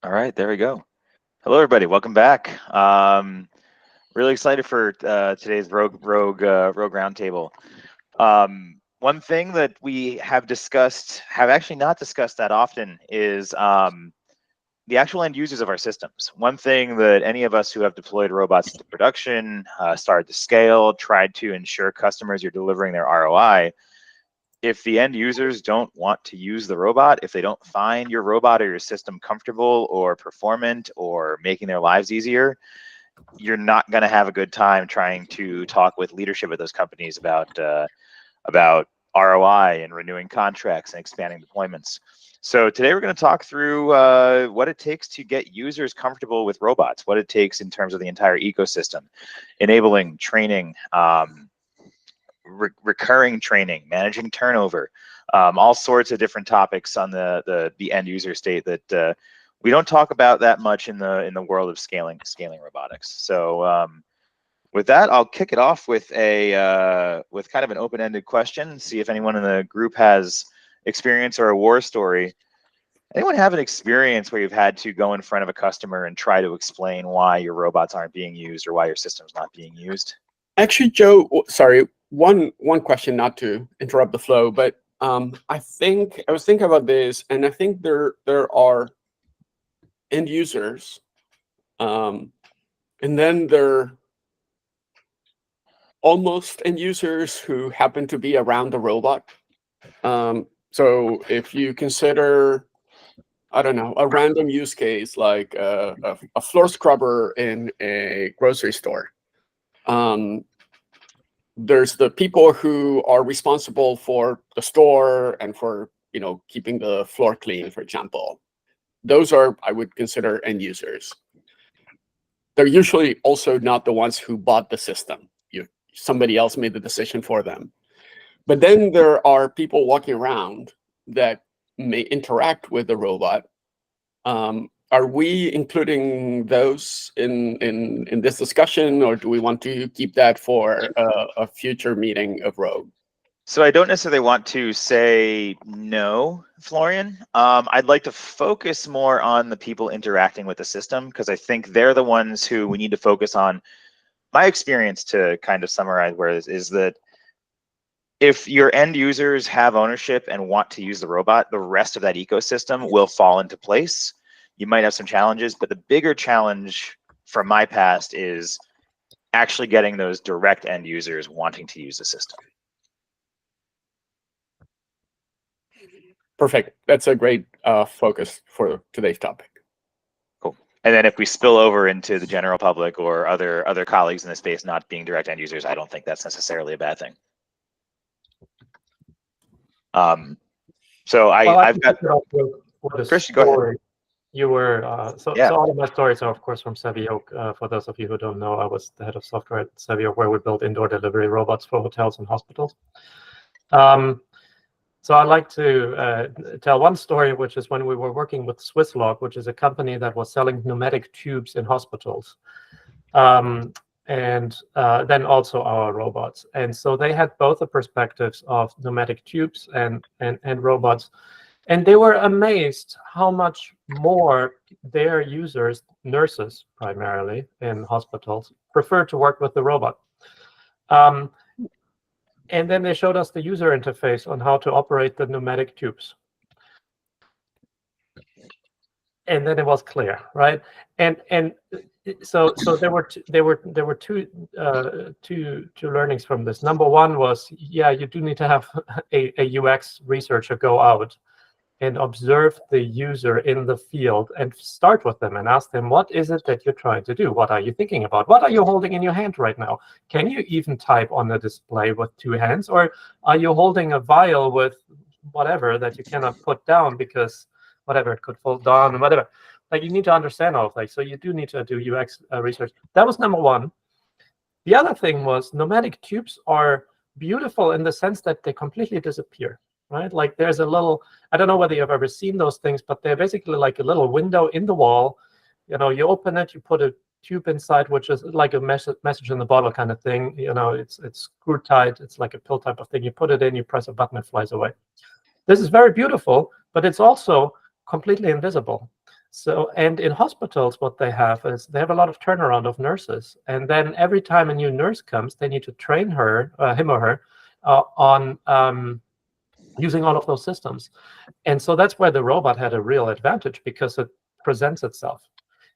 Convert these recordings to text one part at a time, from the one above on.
All right, there we go. Hello, everybody. Welcome back. Really excited for today's ROG Roundtable. One thing that we have actually not discussed that often, is the actual end users of our systems. One thing that any of us who have deployed robots into production, started to scale, tried to ensure customers are delivering their ROI. If the end users don't want to use the robot, if they don't find your robot or your system comfortable or performant or making their lives easier, you're not going to have a good time trying to talk with leadership at those companies about ROI and renewing contracts and expanding deployments. So today we're going to talk through what it takes to get users comfortable with robots, what it takes in terms of the entire ecosystem, enabling training, recurring training, managing turnover, all sorts of different topics on the end user state that we don't talk about that much in the world of scaling robotics. So with that, I'll kick it off with with kind of an open-ended question. See if anyone in the group has experience or a war story. Anyone have an experience where you've had to go in front of a customer and try to explain why your robots aren't being used or why your system's not being used? Actually, Joe, sorry, one question, not to interrupt the flow, but I was thinking about this, and I think there are end users, and then there are almost end users who happen to be around the robot. So if you consider, I don't know, a random use case like a floor scrubber in a grocery store, there's the people who are responsible for the store and for keeping the floor clean, for example. Those are, I would consider, end users. They're usually also not the ones who bought the system. Somebody else made the decision for them. But then there are people walking around that may interact with the robot. Are we including those in this discussion, or do we want to keep that for a future meeting of ROG? So I don't necessarily want to say no, Florian. I'd like to focus more on the people interacting with the system, because I think they're the ones who we need to focus on. My experience, to kind of summarize is that if your end users have ownership and want to use the robot, the rest of that ecosystem will fall into place. You might have some challenges, but the bigger challenge from my past is actually getting those direct end users wanting to use the system. Perfect. That's a great focus for today's topic. Cool. And then if we spill over into the general public or other colleagues in the space not being direct end users, I don't think that's necessarily a bad thing. So I've got Chris, go ahead. You were so all of my stories are, of course, from Savioke. For those of you who don't know, I was the head of software at Savioke, where we built indoor delivery robots for hotels and hospitals. So I'd like to tell one story, which is when we were working with Swisslog, which is a company that was selling pneumatic tubes in hospitals, and then also our robots. And so they had both the perspectives of pneumatic tubes and robots. And they were amazed how much more their users, nurses primarily in hospitals, prefer to work with the robot. And then they showed us the user interface on how to operate the pneumatic tubes. And then it was clear, right? And so there were two learnings from this. Number one was, yeah, you do need to have a UX researcher go out and observe the user in the field and start with them and ask them, what is it that you're trying to do? What are you thinking about? What are you holding in your hand right now? Can you even type on the display with two hands? Or are you holding a vial with whatever that you cannot put down because whatever, it could fall down and whatever? Like, you need to understand all of that. So you do need to do UX research. That was number one. The other thing was, pneumatic tubes are beautiful in the sense that they completely disappear. Right? Like, there's a little, I don't know whether you've ever seen those things, but they're basically like a little window in the wall. You know, you open it, you put a tube inside, which is like a message in the bottle kind of thing. You know, it's screw tight. It's like a pill type of thing. You put it in, you press a button, it flies away. This is very beautiful, but it's also completely invisible. So, and in hospitals, what they have is they have a lot of turnaround of nurses. And then every time a new nurse comes, they need to train her, him or her, on using all of those systems. And so that's where the robot had a real advantage, because it presents itself.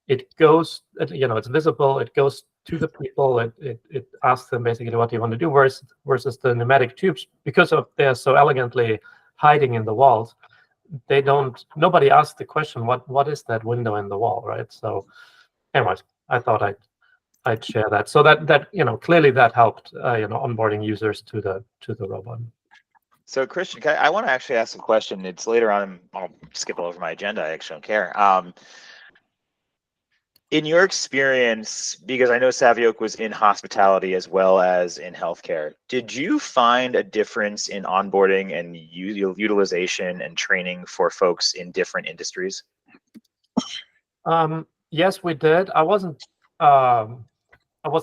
It goes, it's visible, it goes to the people, it asks them basically what you want to do, versus the pneumatic tubes, because of they're so elegantly hiding in the walls. Nobody asks the question, what is that window in the wall, right? So anyways, I thought I'd share that. So that clearly that helped onboarding users to the robot. So Christian, I want to actually ask a question. It's later on. I'll skip over my agenda. I actually don't care. In your experience, because I know Savioke was in hospitality as well as in healthcare, did you find a difference in onboarding and utilization and training for folks in different industries? Yes, we did. I was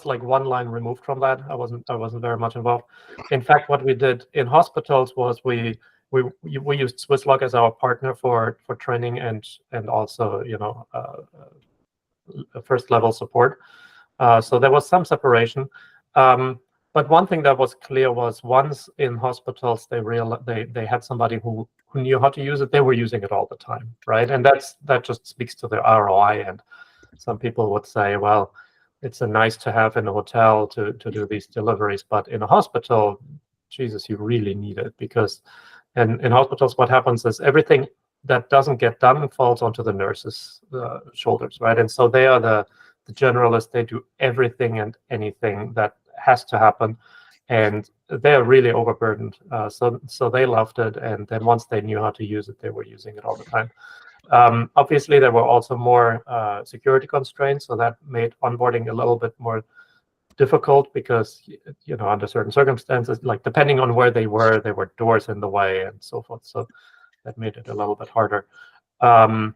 like one line removed from that. I wasn't very much involved. In fact, what we did in hospitals was we used Swisslog as our partner for training and also first level support. So there was some separation. But one thing that was clear was once in hospitals they had somebody who knew how to use it, they were using it all the time, right? And that just speaks to the ROI. And some people would say, well, it's a nice to have in a hotel to do these deliveries, but in a hospital, Jesus, you really need it, because in hospitals, what happens is everything that doesn't get done falls onto the nurses' shoulders, right? And so they are the generalists. They do everything and anything that has to happen, and they are really overburdened. So they loved it, and then once they knew how to use it, they were using it all the time. Obviously, there were also more security constraints, so that made onboarding a little bit more difficult, because under certain circumstances, like depending on where they were, there were doors in the way and so forth. So that made it a little bit harder. And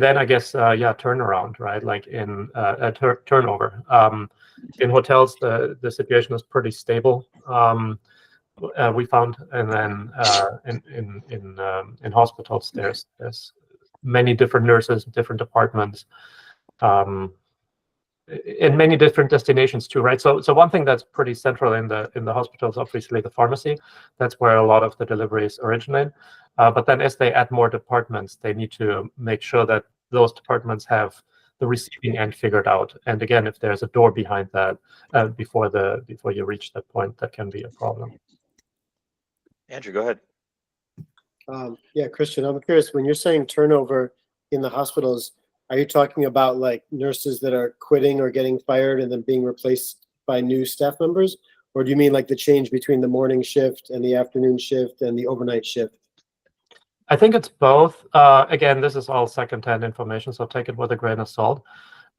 then I guess turnaround, right? Like in turnover. In hotels, the situation is pretty stable. We found, and then in hospitals, there's many different nurses, different departments, in many different destinations too, right? So one thing that's pretty central in the hospitals, obviously the pharmacy. That's where a lot of the deliveries originate. But then as they add more departments, they need to make sure that those departments have the receiving end figured out. And again, if there's a door behind that, before you reach that point, that can be a problem. Andrew, go ahead. Yeah, Christian, I'm curious, when you're saying turnover in the hospitals, are you talking about like nurses that are quitting or getting fired and then being replaced by new staff members? Or do you mean like the change between the morning shift and the afternoon shift and the overnight shift? I think it's both. Again, this is all secondhand information, so take it with a grain of salt.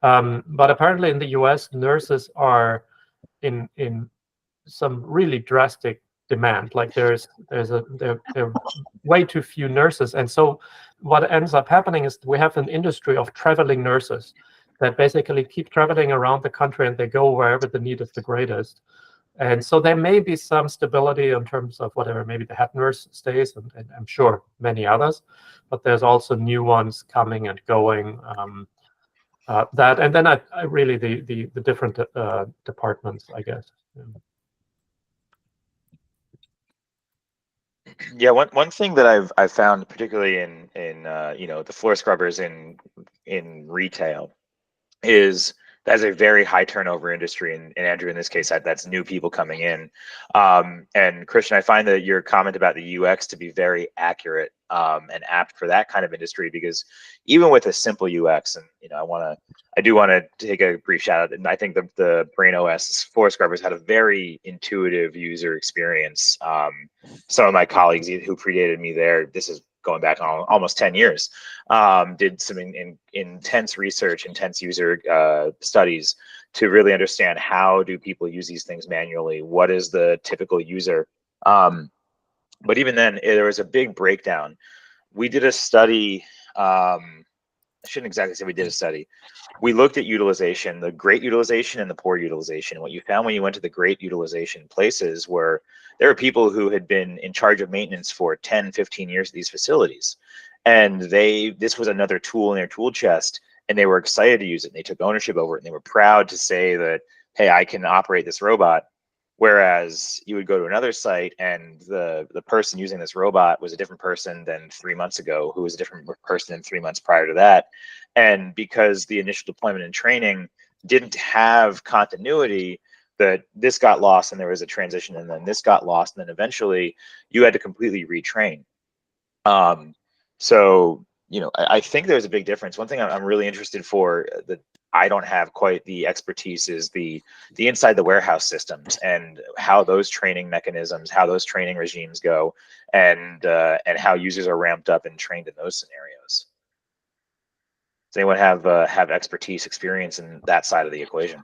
But apparently in the US, nurses are in some really drastic demand. Like there are way too few nurses, and so what ends up happening is we have an industry of traveling nurses that basically keep traveling around the country, and they go wherever the need is the greatest. And so there may be some stability in terms of whatever, maybe the head nurse stays, and I'm sure many others, but there's also new ones coming and going. That, and then I really the different departments, I guess. Yeah, one thing that I've found, particularly in the floor scrubbers in retail, is that's a very high turnover industry, and Andrew, in this case, that's new people coming in. And Christian, I find that your comment about the UX to be very accurate and apt for that kind of industry, because even with a simple UX, and I do want to take a brief shout out, and I think the Brain OS floor scrubbers had a very intuitive user experience. Some of my colleagues who predated me there, this is going back on almost 10 years, did some intense research, intense user studies to really understand how do people use these things manually, what is the typical user. But even then, there was a big breakdown. We did a study, I shouldn't exactly say we did a study. We looked at utilization, the great utilization and the poor utilization. And what you found when you went to the great utilization places were there were people who had been in charge of maintenance for 10, 15 years at these facilities. and this was another tool in their tool chest, and they were excited to use it. And they took ownership over it, and they were proud to say that, hey, I can operate this robot. Whereas you would go to another site and the person using this robot was a different person than 3 months ago, who was a different person than 3 months prior to that. And because the initial deployment and training didn't have continuity, that this got lost and there was a transition, and then this got lost, and then eventually you had to completely retrain. So, I think there's a big difference. One thing I'm really interested for that I don't have quite the expertise is the inside the warehouse systems and how those training mechanisms, how those training regimes go, and how users are ramped up and trained in those scenarios. Does anyone have expertise, experience in that side of the equation?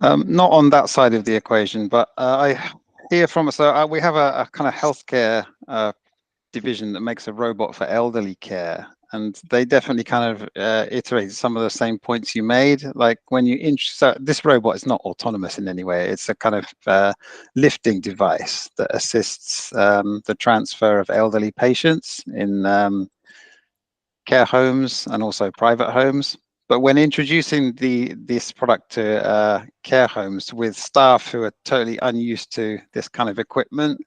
Not on that side of the equation, but I hear from us. We have a kind of healthcare division that makes a robot for elderly care, and they definitely kind of iterate some of the same points you made. Like when you so this robot is not autonomous in any way. It's a kind of lifting device that assists the transfer of elderly patients in care homes and also private homes. But when introducing this product to care homes with staff who are totally unused to this kind of equipment,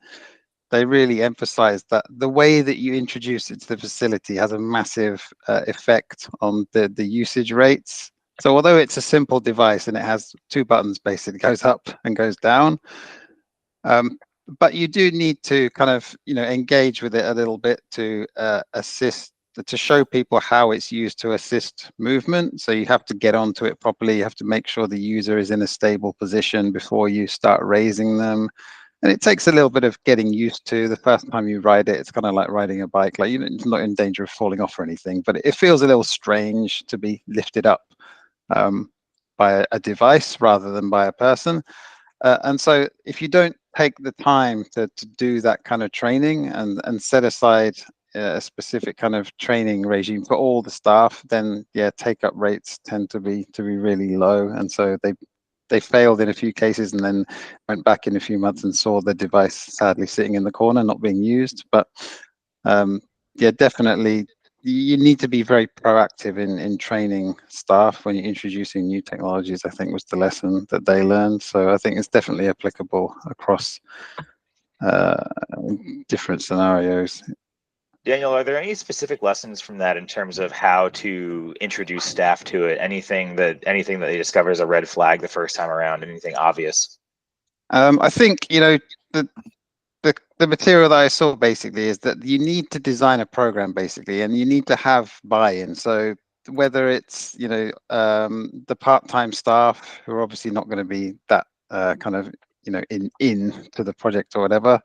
they really emphasize that the way that you introduce it to the facility has a massive effect on the usage rates. So although it's a simple device and it has 2 buttons, basically, it goes up and goes down, but you do need to kind of engage with it a little bit to assist, to show people how it's used to assist movement. So you have to get onto it properly. You have to make sure the user is in a stable position before you start raising them. And it takes a little bit of getting used to. The first time you ride it, it's kind of like riding a bike. Like, it's not in danger of falling off or anything, but it feels a little strange to be lifted up by a device rather than by a person. And so if you don't take the time to do that kind of training and set aside a specific kind of training regime for all the staff, then take-up rates tend to be really low. And so they failed in a few cases and then went back in a few months and saw the device sadly sitting in the corner, not being used. But definitely you need to be very proactive in training staff when you're introducing new technologies, I think was the lesson that they learned. So I think it's definitely applicable across different scenarios. Daniel, are there any specific lessons from that in terms of how to introduce staff to it? Anything that they discover as a red flag the first time around? Anything obvious? I think the material that I saw basically is that you need to design a program basically, and you need to have buy-in. So whether it's the part-time staff who are obviously not going to be that kind of in to the project or whatever,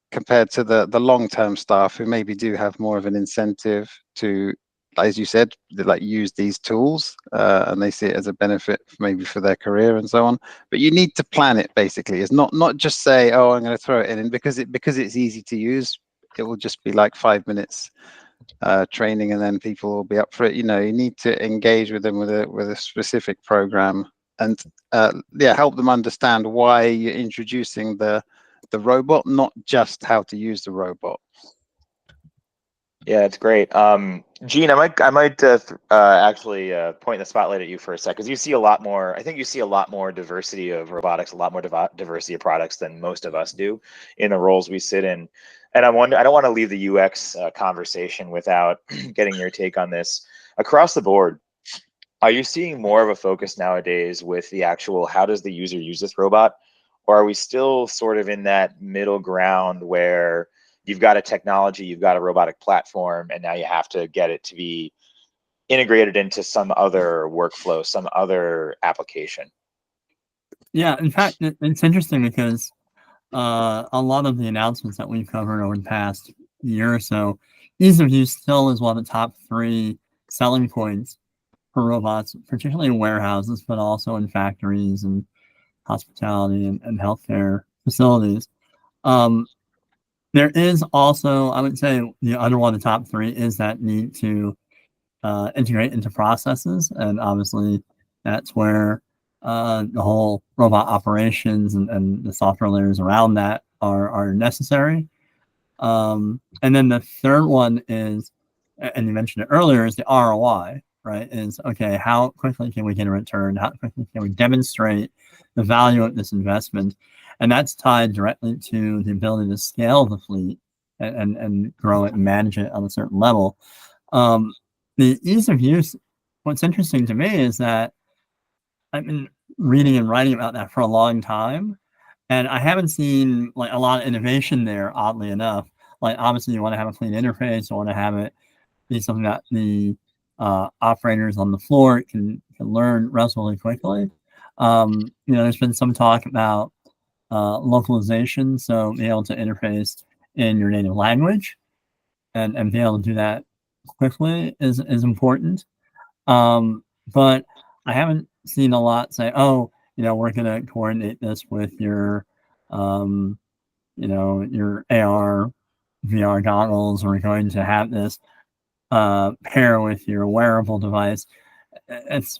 compared to the long-term staff who maybe do have more of an incentive to, as you said, like use these tools and they see it as a benefit maybe for their career and so on. But you need to plan it basically. It's not just say, oh, I'm going to throw it in, and because it's easy to use, it will just be like 5 minutes training and then people will be up for it. You need to engage with them with a specific program and help them understand why you're introducing the robot, not just how to use the robot. Yeah, it's great. Gene, I might actually point the spotlight at you for a sec, because you see a lot more. I think you see a lot more diversity of robotics, a lot more diversity of products than most of us do in the roles we sit in. And I don't want to leave the UX conversation without getting your take on this. Across the board, are you seeing more of a focus nowadays with the actual how does the user use this robot? Or are we still sort of in that middle ground where you've got a technology, you've got a robotic platform, and now you have to get it to be integrated into some other workflow, some other application? Yeah, in fact, it's interesting because a lot of the announcements that we've covered over the past year or so, ease of use still is one of the top 3 selling points for robots, particularly in warehouses, but also in factories and hospitality and healthcare facilities. There is also, I would say, the other one of the top 3 is that need to integrate into processes, and obviously that's where the whole robot operations and the software layers around that are necessary. And then the third one is, and you mentioned it earlier, is the ROI, right? Is, okay, how quickly can we get a return? How quickly can we demonstrate the value of this investment? And that's tied directly to the ability to scale the fleet and grow it and manage it on a certain level. The ease of use, what's interesting to me is that I've been reading and writing about that for a long time, and I haven't seen like a lot of innovation there, oddly enough. Like, obviously you want to have a clean interface, you want to have it be something that the operators on the floor can learn relatively quickly. There's been some talk about localization, so being able to interface in your native language and be able to do that quickly is important. But I haven't seen a lot say, oh, we're going to coordinate this with your, your AR, VR goggles. We're going to have this pair with your wearable device. It's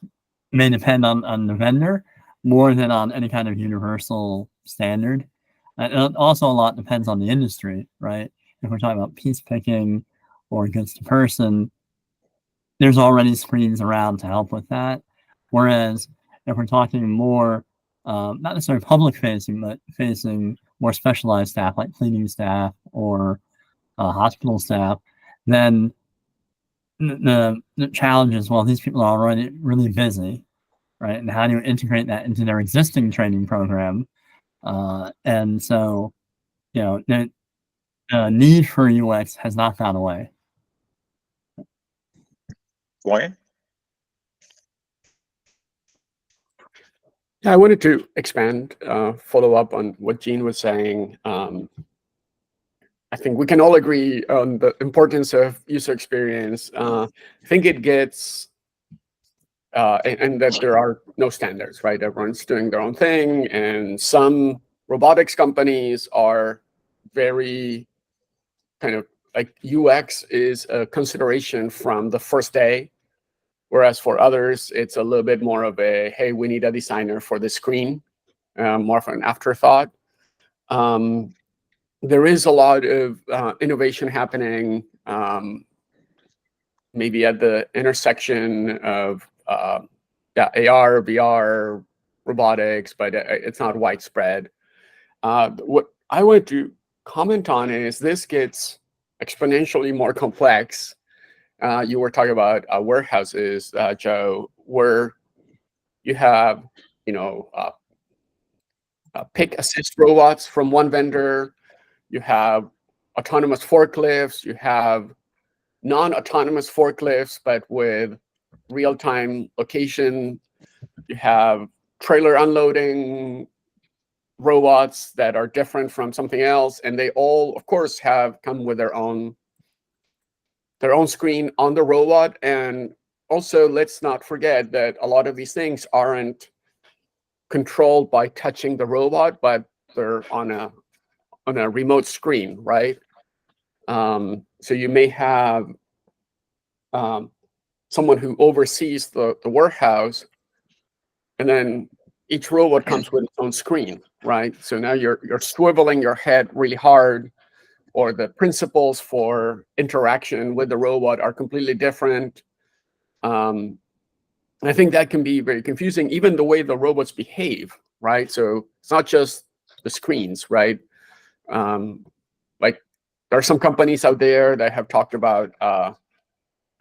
may depend on the vendor more than on any kind of universal standard. And also a lot depends on the industry, right? If we're talking about piece picking or goods to person, there's already screens around to help with that. Whereas if we're talking more, not necessarily public facing, but facing more specialized staff like cleaning staff or hospital staff, then the challenge is, well, these people are already really busy, right? And how do you integrate that into their existing training program? And so, the need for UX has not gone away. Lauren? Yeah, I wanted to expand, follow up on what Gene was saying. I think we can all agree on the importance of user experience. I think it gets, and that there are no standards, right? Everyone's doing their own thing, and some robotics companies are very kind of like UX is a consideration from the first day, whereas for others, it's a little bit more of a, hey, we need a designer for the screen, more of an afterthought. There is a lot of innovation happening, maybe at the intersection of AR, VR, robotics, but it's not widespread. What I want to comment on is this gets exponentially more complex. You were talking about warehouses, Joe, where you have, pick assist robots from one vendor. You have autonomous forklifts. You have non-autonomous forklifts, but with real-time location. You have trailer unloading robots that are different from something else, and they all, of course, have come with their own screen on the robot. And also, let's not forget that a lot of these things aren't controlled by touching the robot, but they're on a remote screen, right? So you may have someone who oversees the warehouse, and then each robot comes with its own screen, right? So now you're swiveling your head really hard, or the principles for interaction with the robot are completely different. I think that can be very confusing, even the way the robots behave, right? So it's not just the screens, right? Like, there are some companies out there that have talked about, I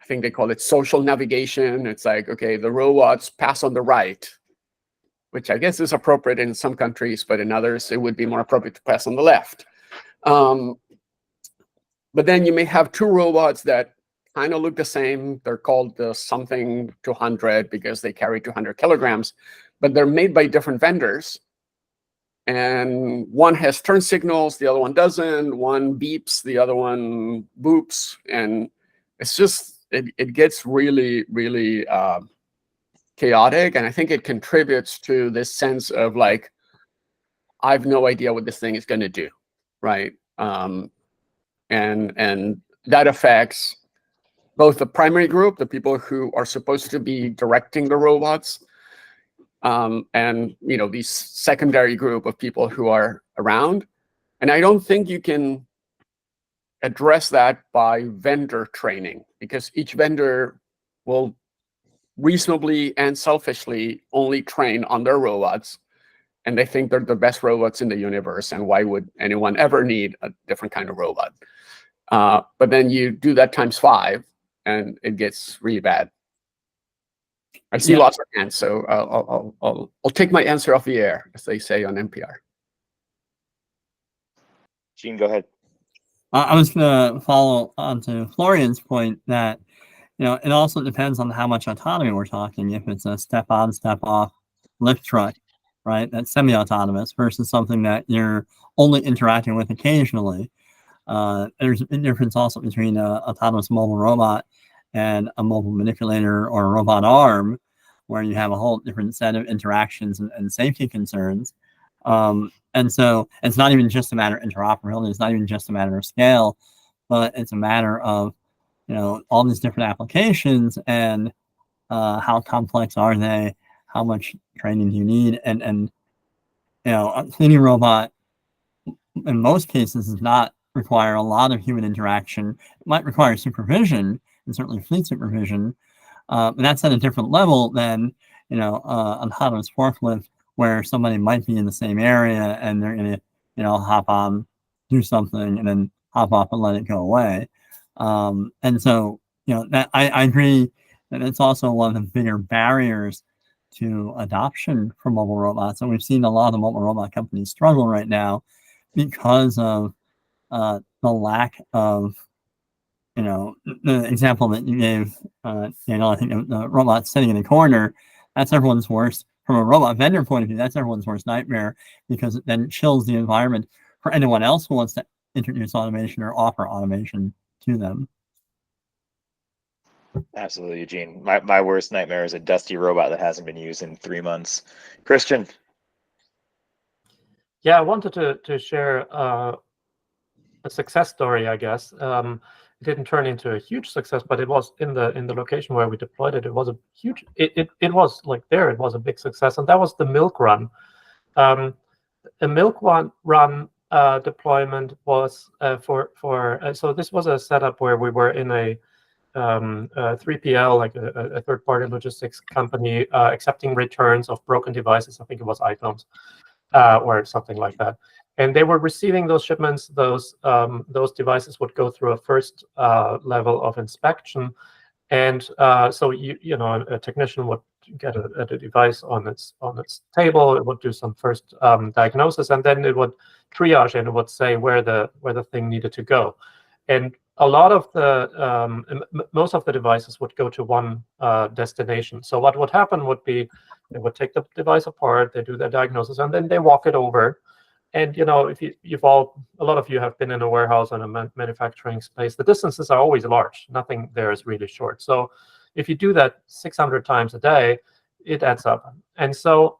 think they call it social navigation. It's like, okay, the robots pass on the right, which I guess is appropriate in some countries, but in others, it would be more appropriate to pass on the left. But then you may have two robots that kind of look the same. They're called the something 200 because they carry 200 kilograms, but they're made by different vendors. And one has turn signals, the other one doesn't. One beeps, the other one boops. And it's just, it gets really, really chaotic. And I think it contributes to this sense of like, I have no idea what this thing is going to do, right? And that affects both the primary group, the people who are supposed to be directing the robots, and these secondary group of people who are around. And I don't think you can address that by vendor training, because each vendor will reasonably and selfishly only train on their robots, and they think they're the best robots in the universe, and why would anyone ever need a different kind of robot? But then you do that times 5, and it gets really bad. I see lots of hands, so I'll take my answer off the air, as they say on NPR. Gene, go ahead. I was going to follow on to Florian's point that, it also depends on how much autonomy we're talking. If it's a step on, step off lift truck, right, that's semi-autonomous versus something that you're only interacting with occasionally. There's a difference also between an autonomous mobile robot and a mobile manipulator or a robot arm, where you have a whole different set of interactions and safety concerns. And so it's not even just a matter of interoperability. It's not even just a matter of scale, but it's a matter of, all these different applications and how complex are they? How much training do you need? And a cleaning robot, in most cases, does not require a lot of human interaction. It might require supervision, and certainly fleet supervision, but that's at a different level than, autonomous forklift, where somebody might be in the same area and they're going to, hop on, do something, and then hop off and let it go away. And so, that I agree that it's also one of the bigger barriers to adoption for mobile robots. And we've seen a lot of the mobile robot companies struggle right now because of the lack of, the example that you gave, I think the robot sitting in the corner, that's everyone's worst. From a robot vendor point of view, that's everyone's worst nightmare, because it then chills the environment for anyone else who wants to introduce automation or offer automation to them. Absolutely, Eugene. My worst nightmare is a dusty robot that hasn't been used in 3 months. Christian. Yeah, I wanted to share a success story, I guess. It didn't turn into a huge success, but it was in the location where we deployed it. It was a huge. It was like there. It was a big success, and that was the milk run. A milk run deployment was so this was a setup where we were in a 3PL, like a third-party logistics company, accepting returns of broken devices. I think it was iPhones or something like that. And they were receiving those shipments. Those devices would go through a first level of inspection, and so a technician would get a device on its table. It would do some first diagnosis, and then it would triage and it would say where the thing needed to go. And a lot of most of the devices would go to one destination. So what would happen would be they would take the device apart, they do their diagnosis, and then they walk it over. And if a lot of you have been in a warehouse and a manufacturing space, the distances are always large. Nothing there is really short. So if you do that 600 times a day, it adds up. And so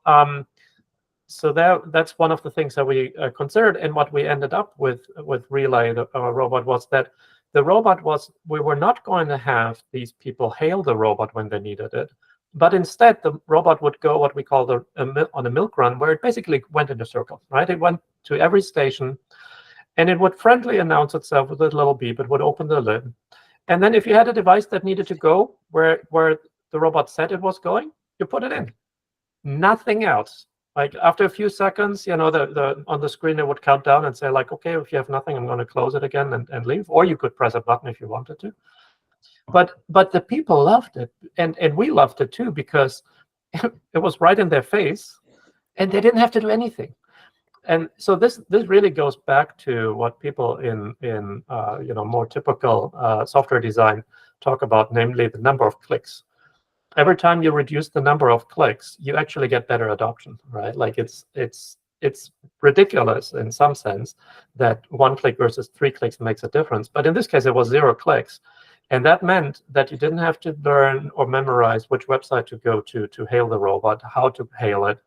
that's one of the things that we considered. And what we ended up with Relay, our robot, was that the robot we were not going to have these people hail the robot when they needed it. But instead, the robot would go what we call on a milk run, where it basically went in a circle, right? It went to every station, and it would friendly announce itself with a little beep. It would open the lid. And then if you had a device that needed to go where the robot said it was going, you put it in. Nothing else. Like after a few seconds, on the screen, it would count down and say, like, okay, if you have nothing, I'm going to close it again and leave. Or you could press a button if you wanted to. But the people loved it, and we loved it too, because it was right in their face, and they didn't have to do anything. And so this really goes back to what people in more typical software design talk about, namely the number of clicks. Every time you reduce the number of clicks, you actually get better adoption, right? Like it's ridiculous in some sense that 1 click versus 3 clicks makes a difference. But in this case, it was 0 clicks. And that meant that you didn't have to learn or memorize which website to go to hail the robot, how to hail it,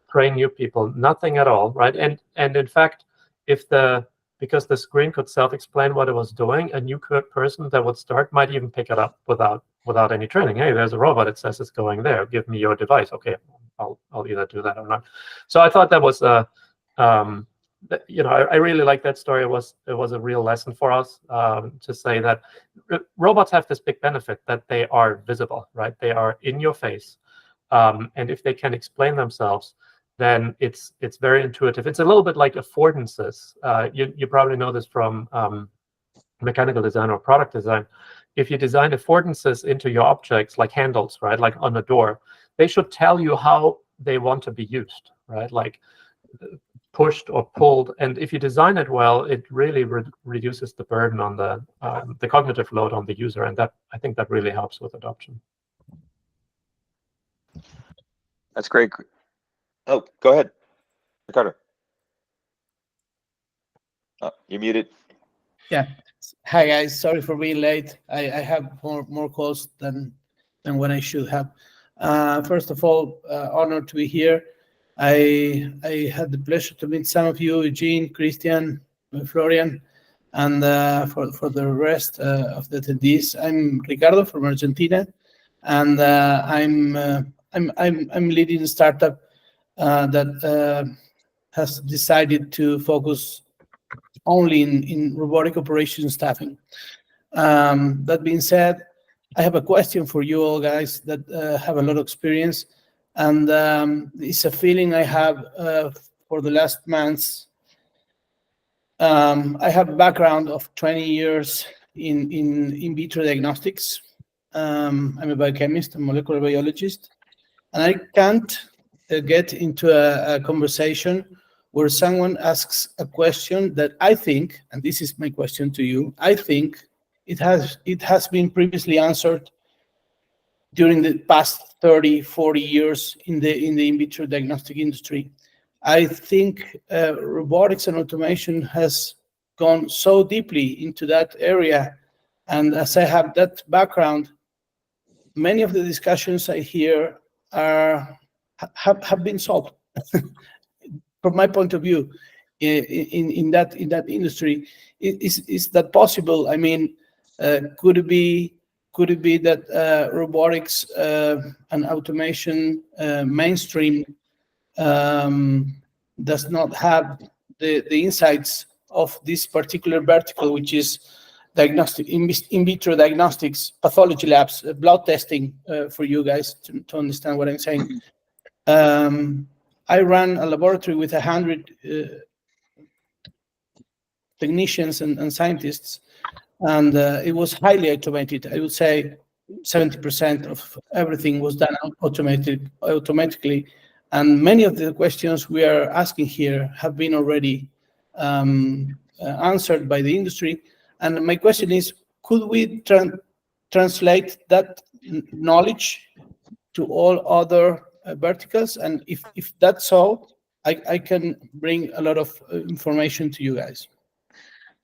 train new people, nothing at all, right? And in fact, because the screen could self-explain what it was doing, a new person that would start might even pick it up without any training. Hey, there's a robot. It says it's going there. Give me your device. Okay, I'll either do that or not. So I thought that was I really like that story. It was a real lesson for us, to say that robots have this big benefit that they are visible, right? They are in your face, and if they can explain themselves, then it's very intuitive. It's a little bit like affordances. You probably know this from mechanical design or product design. If you design affordances into your objects, like handles, right, like on a door, they should tell you how they want to be used, right? Like pushed or pulled. And if you design it well, it really reduces the burden on the cognitive load on the user, and that, I think, that really helps with adoption. That's great. Oh, go ahead, Ricardo. Oh, you're muted. Yeah. Hi guys. Sorry for being late. I have more calls than what I should have. First of all, honored to be here. I had the pleasure to meet some of you, Eugene, Christian, Florian, and for the rest of the attendees. I'm Ricardo from Argentina, and I'm leading a startup that has decided to focus only in robotic operation staffing. That being said, I have a question for you all guys that have a lot of experience, and it's a feeling I have for the last months. I have a background of 20 years in vitro diagnostics. I'm a biochemist and molecular biologist, and I can't get into a conversation where someone asks a question that I think, and this is my question to you, I think it has been previously answered during the past 30, 40 years in the in vitro diagnostic industry. I think robotics and automation has gone so deeply into that area, and as I have that background, many of the discussions I hear have been solved. From my point of view, in that industry, is that possible? I mean, could it be that robotics and automation mainstream does not have the insights of this particular vertical, which is diagnostic in vitro diagnostics, pathology labs, blood testing, for you guys to understand what I'm saying. I ran a laboratory with 100 technicians and scientists, and it was highly automated. I would say 70% of everything was done automatically, and many of the questions we are asking here have been already answered by the industry. And my question is, could we translate that knowledge to all other verticals? And if that's so, I can bring a lot of information to you guys.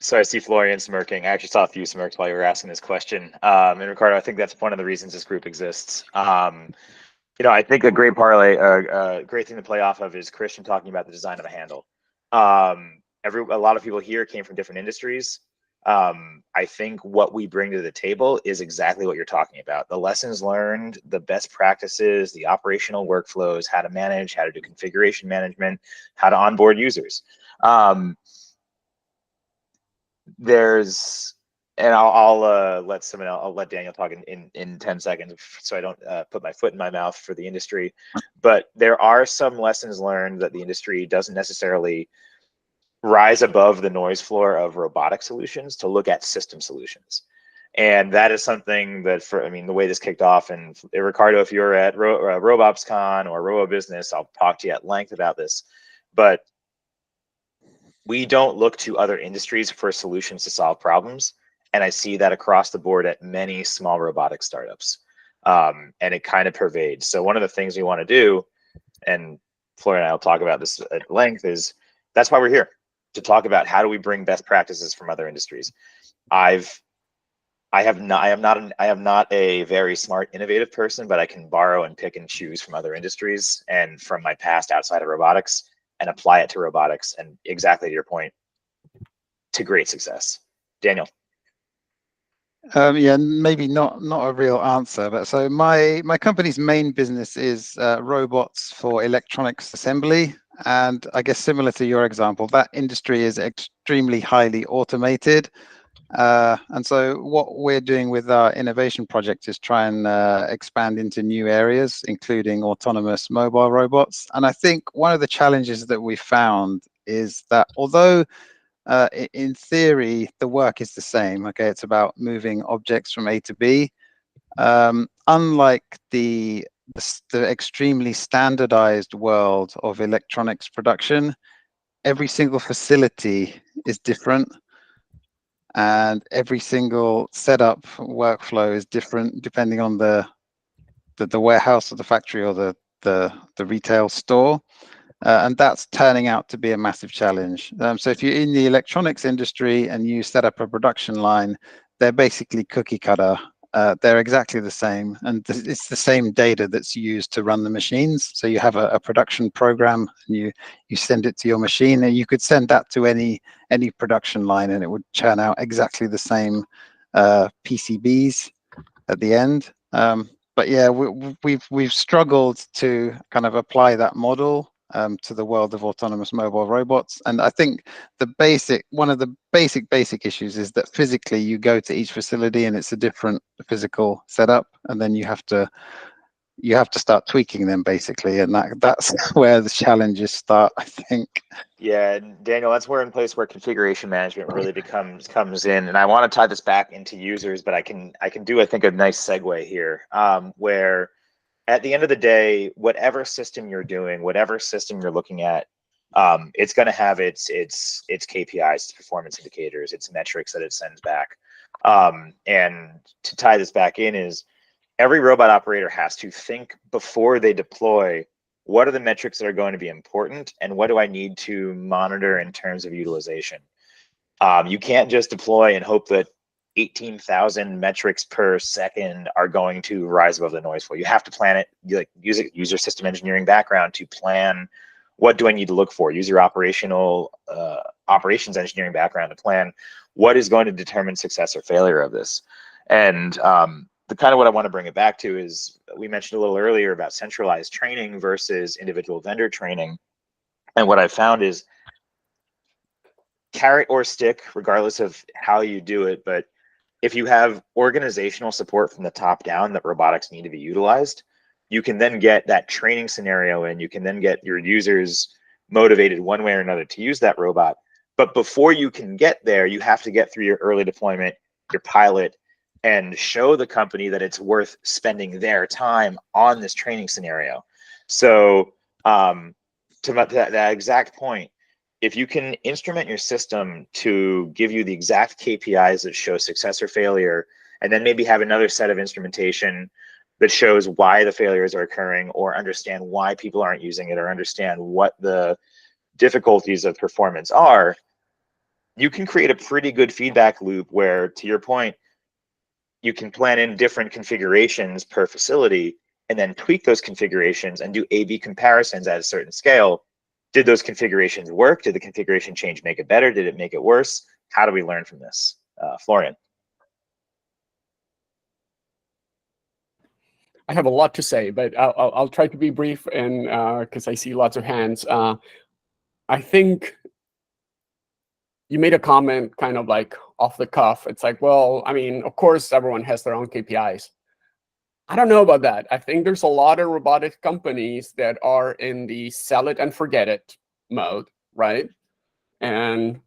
So I see Florian smirking. I actually saw a few smirks while you were asking this question. And Ricardo, I think that's one of the reasons this group exists. I think a great parlay, a great thing to play off of is Christian talking about the design of a handle. A lot of people here came from different industries. I think what we bring to the table is exactly what you're talking about. The lessons learned, the best practices, the operational workflows, how to manage, how to do configuration management, how to onboard users. I'll let Daniel talk in 10 seconds so I don't put my foot in my mouth for the industry. But there are some lessons learned that the industry doesn't necessarily rise above the noise floor of robotic solutions to look at system solutions. And that is something that, the way this kicked off, and Ricardo, if you're at RobopsCon or RoboBusiness, I'll talk to you at length about this. But we don't look to other industries for solutions to solve problems. And I see that across the board at many small robotic startups. And it kind of pervades. So one of the things we want to do, and Florian and I will talk about this at length, is that's why we're here, to talk about how do we bring best practices from other industries. I am not a very smart, innovative person, but I can borrow and pick and choose from other industries and from my past outside of robotics and apply it to robotics, and exactly to your point, to great success. Daniel. Yeah, maybe not a real answer, but so my company's main business is robots for electronics assembly, And I guess similar to your example, that industry is extremely highly automated. And so what we're doing with our innovation project is try and expand into new areas, including autonomous mobile robots. And I think one of the challenges that we found is that although in theory, the work is the same, okay, it's about moving objects from A to B. Unlike the extremely standardized world of electronics production, every single facility is different, and every single setup workflow is different depending on the warehouse or the factory or the retail store. And that's turning out to be a massive challenge. So if you're in the electronics industry and you set up a production line, they're basically cookie cutter. They're exactly the same, and it's the same data that's used to run the machines. So you have a production program, and you send it to your machine, and you could send that to any production line, and it would churn out exactly the same PCBs at the end. But yeah, we've struggled to kind of apply that model to the world of autonomous mobile robots. And I think one of the basic issues is that physically you go to each facility and it's a different physical setup, and then you have to start tweaking them basically, and that's where the challenges start, I think. Yeah, and Daniel, that's where configuration management really comes in, and I want to tie this back into users, but I can do, I think, a nice segue here, where at the end of the day, whatever system you're doing, whatever system you're looking at, it's going to have its KPIs, its performance indicators, its metrics that it sends back. And to tie this back in is every robot operator has to think before they deploy, what are the metrics that are going to be important and what do I need to monitor in terms of utilization? You can't just deploy and hope that 18,000 metrics per second are going to rise above the noise floor. You have to plan it. Use your system engineering background to plan, what do I need to look for? Use your operations engineering background to plan what is going to determine success or failure of this. And the kind of what I want to bring it back to is, we mentioned a little earlier about centralized training versus individual vendor training. And what I found is carrot or stick, regardless of how you do it. But if you have organizational support from the top down that robotics need to be utilized, you can then get that training scenario in, you can then get your users motivated one way or another to use that robot. But before you can get there, you have to get through your early deployment, your pilot, and show the company that it's worth spending their time on this training scenario. So to that exact point, if you can instrument your system to give you the exact KPIs that show success or failure, and then maybe have another set of instrumentation that shows why the failures are occurring, or understand why people aren't using it, or understand what the difficulties of performance are, you can create a pretty good feedback loop where, to your point, you can plan in different configurations per facility and then tweak those configurations and do A/B comparisons at a certain scale. Did those configurations work? Did the configuration change make it better? Did it make it worse? How do we learn from this? Florian. I have a lot to say, but I'll try to be brief, and because I see lots of hands. I think you made a comment kind of like off the cuff. It's like, well, I mean, of course, everyone has their own KPIs. I don't know about that. I think there's a lot of robotic companies that are in the sell it and forget it mode, right? And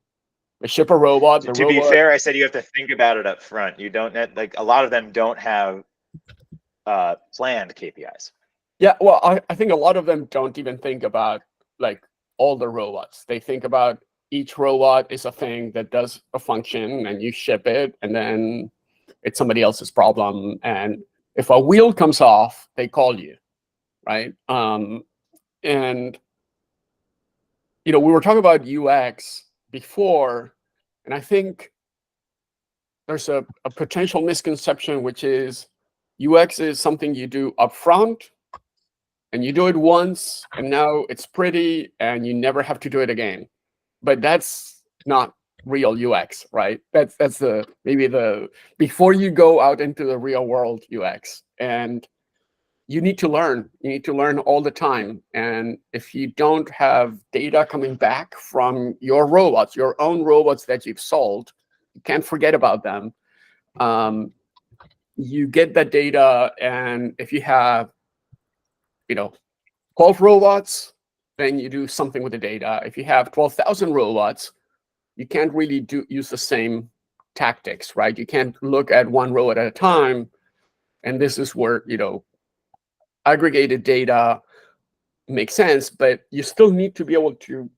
they ship a robot. To be fair, I said you have to think about it up front. You don't, like, a lot of them don't have planned KPIs. Yeah, well, I think a lot of them don't even think about like all the robots. They think about each robot is a thing that does a function, and you ship it, and then it's somebody else's problem. And if a wheel comes off, they call you, right? And we were talking about UX before, and I think there's a potential misconception, which is UX is something you do upfront, and you do it once, and now it's pretty, and you never have to do it again. But that's not real UX, right? That's maybe the before you go out into the real world UX. And you need to learn. You need to learn all the time. And if you don't have data coming back from your robots, your own robots that you've sold, you can't forget about them. You get that data, and if you have, 12 robots, then you do something with the data. If you have 12,000 robots, you can't really use the same tactics, right? You can't look at one robot at a time. And this is where, aggregated data makes sense, but you still need to be able to,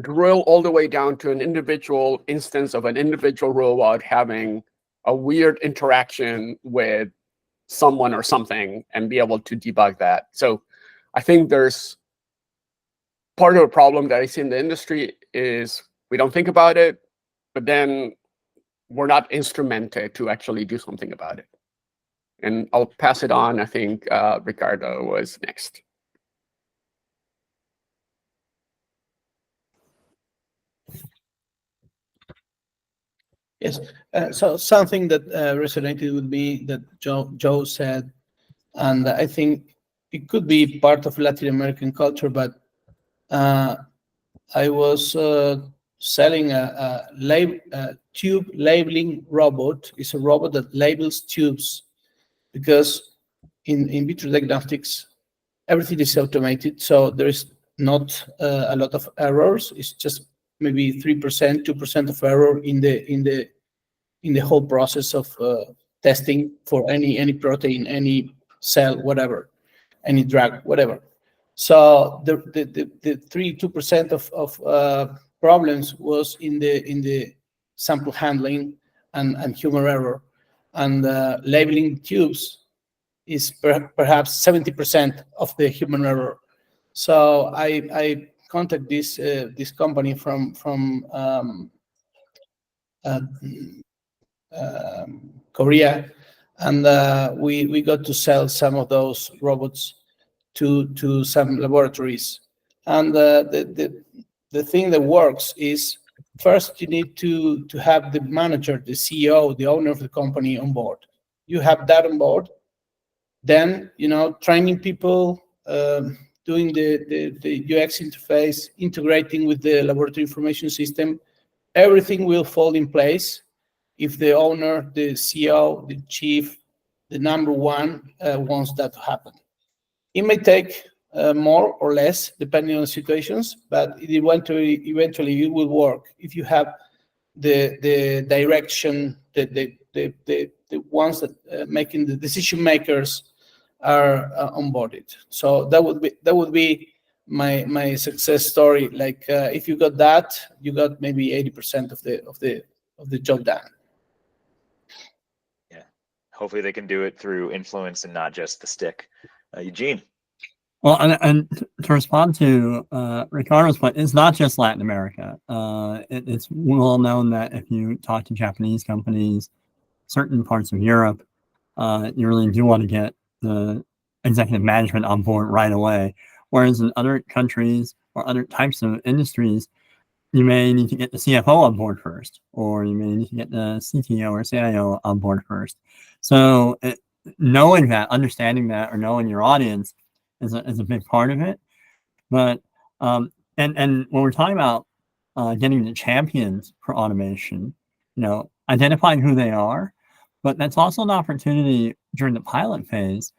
drill all the way down to an individual instance of an individual robot having a weird interaction with someone or something and be able to debug that. So I think there's part of the problem that I see in the industry is we don't think about it, but then we're not instrumented to actually do something about it. And I'll pass it on. I think Ricardo was next. Yes. So something that resonated with me that Joe said, and I think it could be part of Latin American culture, but I was selling a tube labeling robot. It's a robot that labels tubes, because in vitro diagnostics, everything is automated, so there is not a lot of errors. It's just maybe 3%, 2% of error in the whole process of testing for any protein, any cell, whatever, any drug, whatever. So the 2% of problems was in the sample handling and human error, and labeling tubes is perhaps 70% of the human error. So I contact this company from Korea, and we got to sell some of those robots to some laboratories. And the thing that works is, first you need to have the manager, the CEO, the owner of the company on board. You have that on board, then training people, doing the UX interface, integrating with the laboratory information system, everything will fall in place if the owner, the CEO, the chief, the number one wants that to happen. It may take more or less depending on the situations, but eventually it will work if you have the direction, the ones that making the decision makers are onboarded. So that would be my success story. Like if you got that, you got maybe 80% of the job done. Yeah, hopefully they can do it through influence and not just the stick. Eugene. Well, and to respond to Ricardo's point, it's not just Latin America. It's well known that if you talk to Japanese companies, certain parts of Europe, you really do want to get the executive management on board right away. Whereas in other countries or other types of industries, you may need to get the CFO on board first, or you may need to get the CTO or CIO on board first. So knowing that, understanding that, or knowing your audience is a big part of it. But and when we're talking about getting the champions for automation, identifying who they are, but that's also an opportunity during the pilot phase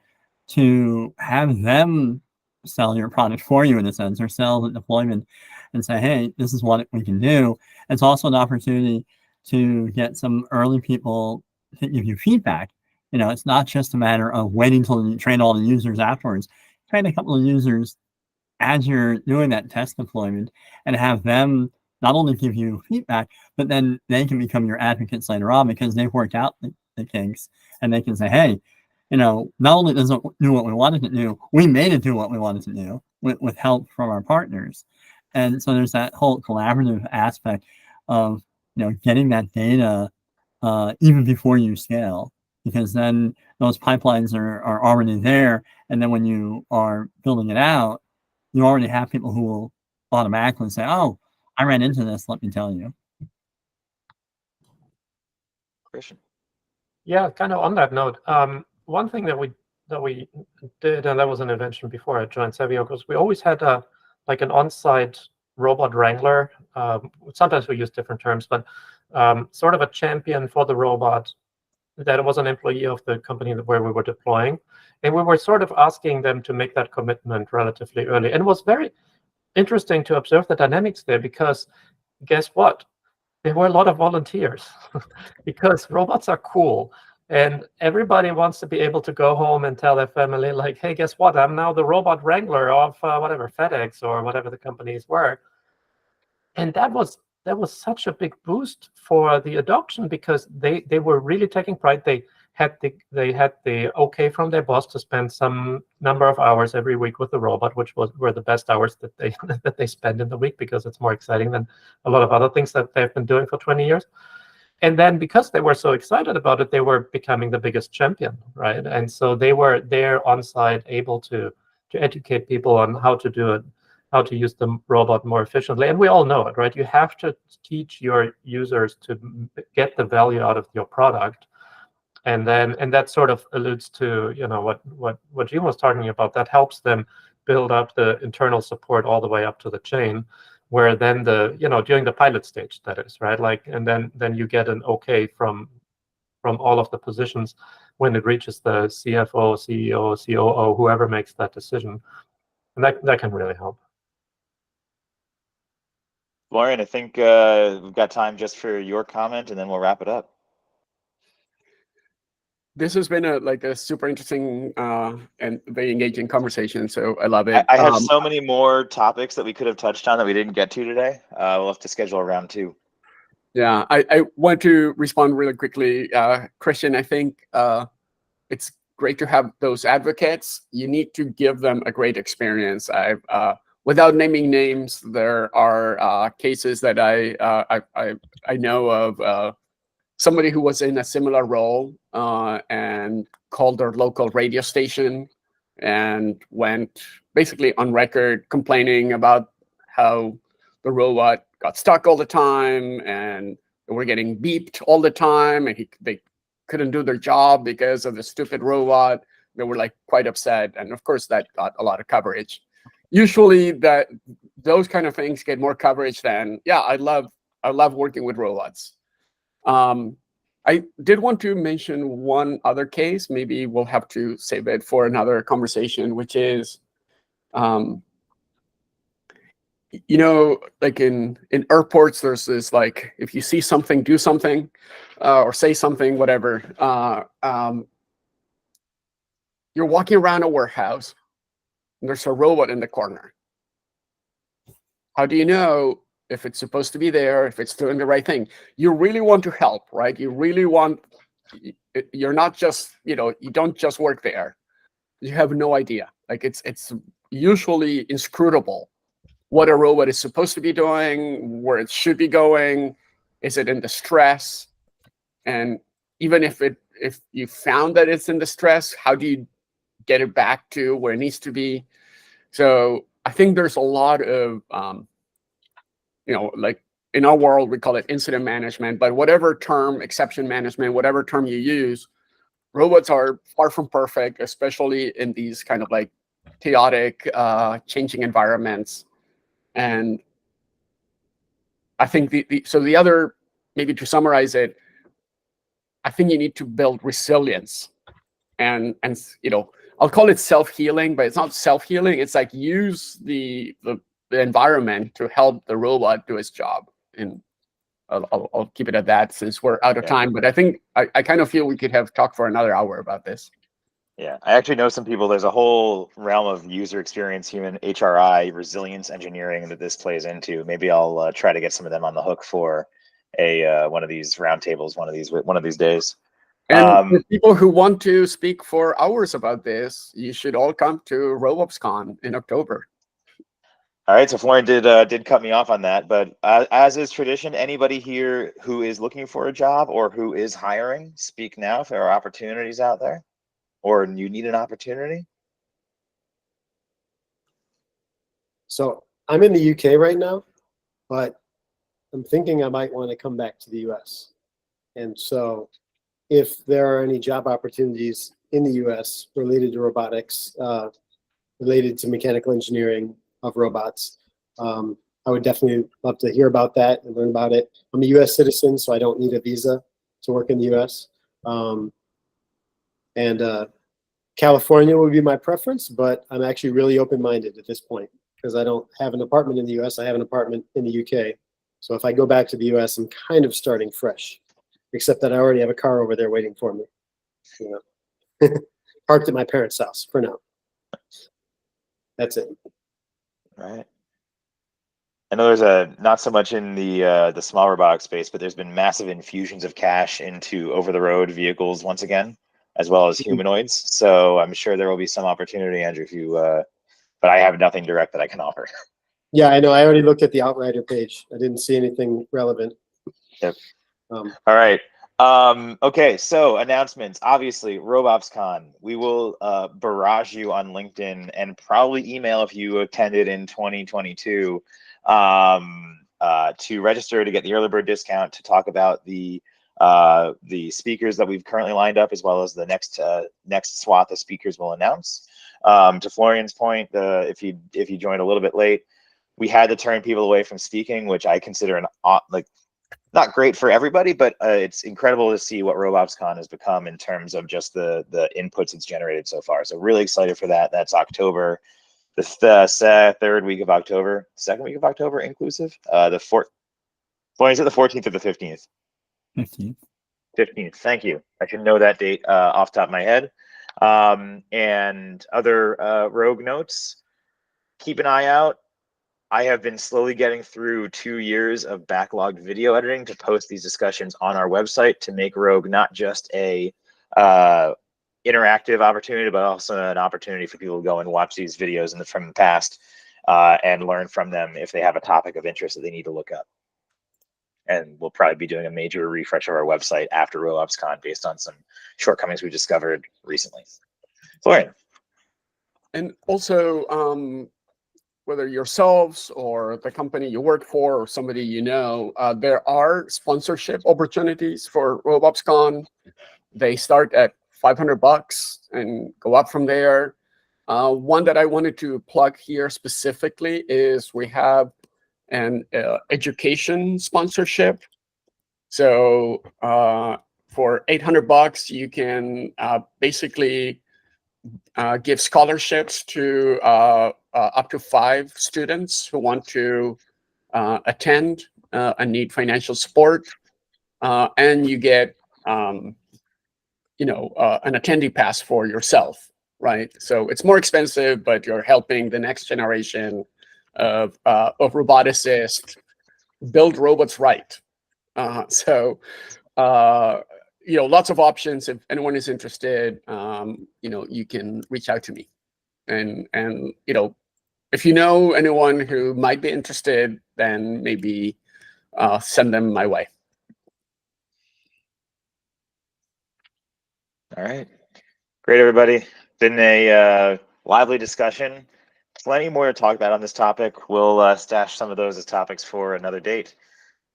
to have them sell your product for you, in a sense, or sell the deployment and say, hey, this is what we can do. It's also an opportunity to get some early people to give you feedback. It's not just a matter of waiting till you train all the users afterwards. Train a couple of users as you're doing that test deployment and have them not only give you feedback, but then they can become your advocates later on because they've worked out the kinks, and they can say, hey, not only does it do what we wanted to do, we made it do what we wanted to do with help from our partners. And so there's that whole collaborative aspect of, getting that data even before you scale, because then those pipelines are already there. And then when you are building it out, you already have people who will automatically say, oh, I ran into this, let me tell you. Christian. Yeah, kind of on that note, one thing that we did, and that was an invention before I joined Savio, because we always had a like an on-site robot wrangler. Sometimes we use different terms, but sort of a champion for the robot that was an employee of the company where we were deploying. And we were sort of asking them to make that commitment relatively early. And it was very interesting to observe the dynamics there, because guess what? There were a lot of volunteers because robots are cool. And everybody wants to be able to go home and tell their family, like, hey, guess what? I'm now the robot wrangler of whatever, FedEx or whatever the companies were. And that was such a big boost for the adoption, because they were really taking pride. They had the okay from their boss to spend some number of hours every week with the robot, which were the best hours that they that they spend in the week, because it's more exciting than a lot of other things that they've been doing for 20 years. And then because they were so excited about it, they were becoming the biggest champion, right? And so they were there on site, able to educate people on how to do it, how to use the robot more efficiently. And we all know it, right? You have to teach your users to get the value out of your product. And that sort of alludes to, you know, what Jim was talking about. That helps them build up the internal support all the way up to the chain, where then during the pilot stage, that is, right? Like, and then you get an okay from all of the positions when it reaches the CFO, CEO, COO, whoever makes that decision. And that can really help. Lauren, I think we've got time just for your comment, and then we'll wrap it up. This has been a super interesting and very engaging conversation, so I love it. I have so many more topics that we could have touched on that we didn't get to today. We'll have to schedule a round 2. Yeah, I want to respond really quickly. Christian, I think it's great to have those advocates. You need to give them a great experience. Without naming names, there are cases that I know of. Somebody who was in a similar role and called their local radio station and went basically on record complaining about how the robot got stuck all the time and they were getting beeped all the time, and they couldn't do their job because of the stupid robot. They were like quite upset, and of course that got a lot of coverage. Usually those kind of things get more coverage than, yeah, I love working with robots. I did want to mention one other case. Maybe we'll have to save it for another conversation, which is, like in airports, there's this, like, if you see something, do something, or say something, whatever. You're walking around a warehouse, and there's a robot in the corner. How do you know if it's supposed to be there, if it's doing the right thing? You really want to help, right? You're not just, you don't just work there. You have no idea. Like, it's usually inscrutable what a robot is supposed to be doing, where it should be going. Is it in distress? And even if you found that it's in distress, how do you get it back to where it needs to be? So I think there's a lot of like in our world, we call it incident management, but whatever term, exception management, whatever term you use, robots are far from perfect, especially in these kind of like chaotic, changing environments. And I think the other, maybe to summarize it, I think you need to build resilience, and I'll call it self-healing, but it's not self-healing. It's like use the environment to help the robot do its job. And I'll keep it at that since we're out of time. But I think I kind of feel we could have talked for another hour about this. Yeah, I actually know some people. There's a whole realm of user experience, human HRI, resilience engineering that this plays into. Maybe I'll try to get some of them on the hook for a one of these roundtables one of these days. And for people who want to speak for hours about this, you should all come to RobopsCon in October. All right, so Florian did cut me off on that, but as is tradition, anybody here who is looking for a job or who is hiring, speak now if there are opportunities out there, or you need an opportunity. So I'm in the UK right now, but I'm thinking I might want to come back to the US. And so if there are any job opportunities in the U.S. related to robotics, related to mechanical engineering of robots. I would definitely love to hear about that and learn about it. I'm a U.S. citizen, so I don't need a visa to work in the U.S. California would be my preference, but I'm actually really open-minded at this point because I don't have an apartment in the U.S. I have an apartment in the U.K. So if I go back to the U.S., I'm kind of starting fresh, except that I already have a car over there waiting for me. You know, parked at my parents' house for now. That's it. Right. I know there's not so much in the small robotic space, but there's been massive infusions of cash into over-the-road vehicles once again, as well as humanoids. So I'm sure there will be some opportunity, Andrew, if you. But I have nothing direct that I can offer. Yeah, I know. I already looked at the Outrider page. I didn't see anything relevant. Yep. All right. Okay, so announcements. Obviously, RobopsCon. We will barrage you on LinkedIn and probably email if you attended in 2022 to register to get the early bird discount to talk about the speakers that we've currently lined up, as well as the next swath of speakers we'll announce. To Florian's point, if you joined a little bit late, we had to turn people away from speaking, which I consider not great for everybody, but it's incredible to see what RobopsCon has become in terms of just the inputs it's generated so far. So really excited for that. That's October, the third week of October, second week of October inclusive. The 14th or the 15th? 15th. 15th. Thank you. I should know that date off the top of my head. And other Rogue notes. Keep an eye out. I have been slowly getting through 2 years of backlogged video editing to post these discussions on our website to make Rogue not just a interactive opportunity, but also an opportunity for people to go and watch these videos from the past and learn from them if they have a topic of interest that they need to look up. And we'll probably be doing a major refresh of our website after RobopsCon based on some shortcomings we discovered recently. Florian. And also, whether yourselves or the company you work for or somebody you know, there are sponsorship opportunities for RobopsCon. They start at $500 and go up from there. One that I wanted to plug here specifically is we have an education sponsorship. So for $800, you can basically give scholarships to up to 5 students who want to attend and need financial support, and you get an attendee pass for yourself, right? So it's more expensive, but you're helping the next generation of roboticists build robots right. Lots of options. If anyone is interested, you can reach out to me. And if you know anyone who might be interested, then maybe send them my way. All right. Great, everybody. Been a lively discussion. Plenty more to talk about on this topic. We'll stash some of those as topics for another date.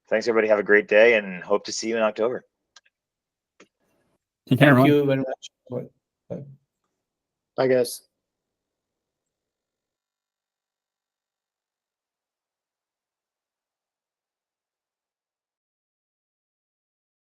Thanks, everybody. Have a great day and hope to see you in October. Take care, Thank everyone. you very much. Bye, guys.